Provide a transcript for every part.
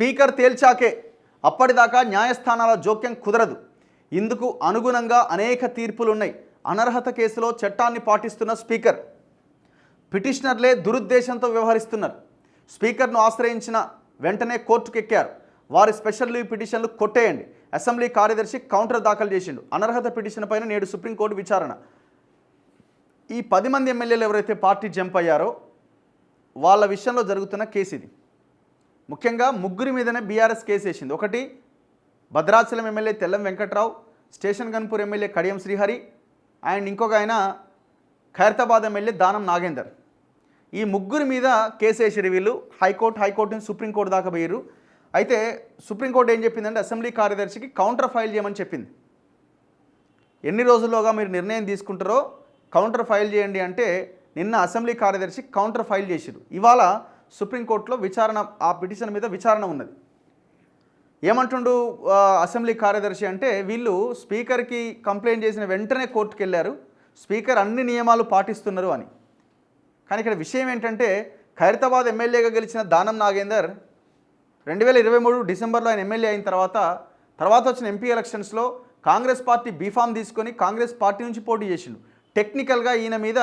Speaker తేల్చాకే అప్పటిదాకా న్యాయస్థానాల జోక్యం కుదరదు. ఇందుకు అనుగుణంగా అనేక తీర్పులు ఉన్నాయి. అనర్హత కేసులో చట్టాన్ని పాటిస్తున్న స్పీకర్, పిటిషనర్లే దురుద్దేశంతో వ్యవహరిస్తున్నారు. స్పీకర్ను ఆశ్రయించిన వెంటనే కోర్టుకు ఎక్కారు. వారి స్పెషల్ లీవ్ పిటిషన్లు కొట్టేయండి. అసెంబ్లీ కార్యదర్శి కౌంటర్ దాఖలు చేసిండు. అనర్హత పిటిషన్ పైన నేడు సుప్రీంకోర్టు విచారణ. ఈ 10 మంది ఎమ్మెల్యేలు ఎవరైతే పార్టీ జంప్ అయ్యారో వాళ్ళ విషయంలో జరుగుతున్న కేసు ఇది. ముఖ్యంగా ముగ్గురి మీదనే బీఆర్ఎస్ కేసు వేసింది. ఒకటి Bhadrachalam MLA Tellam Venkatrao, Station Ghanpur MLA Kadiyam Srihari and ఇంకొక ఆయన ఖైరతాబాద్ ఎమ్మెల్యే దానం నాగేందర్. ఈ ముగ్గురి మీద కేసు వేసారు వీళ్ళు. హైకోర్టుని సుప్రీంకోర్టు దాకా పోయారు. అయితే సుప్రీంకోర్టు ఏం చెప్పిందంటే అసెంబ్లీ కార్యదర్శికి కౌంటర్ ఫైల్ చేయమని చెప్పింది. ఎన్ని రోజుల్లోగా మీరు నిర్ణయం తీసుకుంటారో కౌంటర్ ఫైల్ చేయండి అంటే నిన్న అసెంబ్లీ కార్యదర్శి కౌంటర్ ఫైల్ చేశారు. ఇవాళ సుప్రీంకోర్టులో విచారణ, ఆ పిటిషన్ మీద విచారణ ఉన్నది. ఏమంటుండు అసెంబ్లీ కార్యదర్శి అంటే వీళ్ళు స్పీకర్కి కంప్లైంట్ చేసిన వెంటనే కోర్టుకు వెళ్ళారు, స్పీకర్ అన్ని నియమాలు పాటిస్తున్నారు అని. కానీ ఇక్కడ విషయం ఏంటంటే ఖైరతాబాద్ ఎమ్మెల్యేగా గెలిచిన దానం నాగేందర్ 2023 డిసెంబర్లో ఆయన ఎమ్మెల్యే అయిన తర్వాత వచ్చిన ఎంపీ ఎలక్షన్స్లో కాంగ్రెస్ పార్టీ బీఫామ్ తీసుకొని కాంగ్రెస్ పార్టీ నుంచి పోటీ చేసిండు. టెక్నికల్గా ఈయన మీద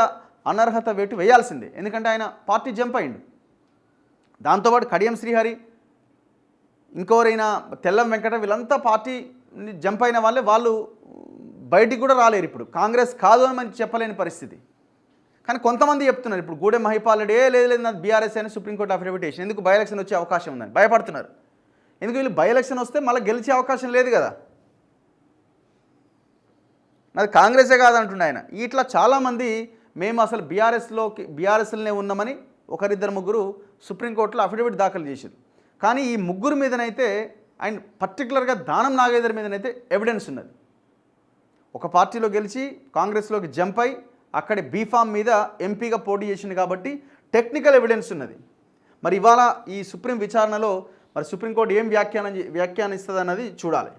అనర్హత వేటు వేయాల్సిందే, ఎందుకంటే ఆయన పార్టీ జంప్ అయిండు. దాంతోపాటు కడియం శ్రీహరి, ఇంకోరైనా తెల్లం వెంకట, వీళ్ళంతా పార్టీ జంప్ అయిన వాళ్ళు బయటికి కూడా రాలేరు. ఇప్పుడు కాంగ్రెస్ కాదు అని మనకి చెప్పలేని పరిస్థితి. కానీ కొంతమంది చెప్తున్నారు ఇప్పుడు గూడెం మహిపాల్ రెడ్డి లేదు నాది బీఆర్ఎస్ అని సుప్రీంకోర్టు అఫిడవిట్ వేసి ఎందుకు బై ఎలక్షన్ వచ్చే అవకాశం ఉందని భయపడుతున్నారు. ఎందుకు వీళ్ళు బై ఎలక్షన్ వస్తే మళ్ళీ గెలిచే అవకాశం లేదు కదా, నాది కాంగ్రెసే కాదంటుండే ఆయన. ఇట్లా చాలామంది మేము అసలు బీఆర్ఎస్లోనే ఉన్నామని ఒకరిద్దరు ముగ్గురు సుప్రీంకోర్టులో అఫిడవిట్ దాఖలు చేశారు. కానీ ఈ ముగ్గురు మీదనైతే అండ్ పర్టికులర్గా దానం నాగేందర్ మీదనైతే ఎవిడెన్స్ ఉన్నది. ఒక పార్టీలో గెలిచి కాంగ్రెస్లోకి జంప్ అయి అక్కడి బీఫామ్ మీద ఎంపీగా పోటీ చేసింది కాబట్టి టెక్నికల్ ఎవిడెన్స్ ఉన్నది. మరి ఇవాళ ఈ సుప్రీం విచారణలో మరి సుప్రీంకోర్టు ఏం వ్యాఖ్యానిస్తుంది అన్నది చూడాలి.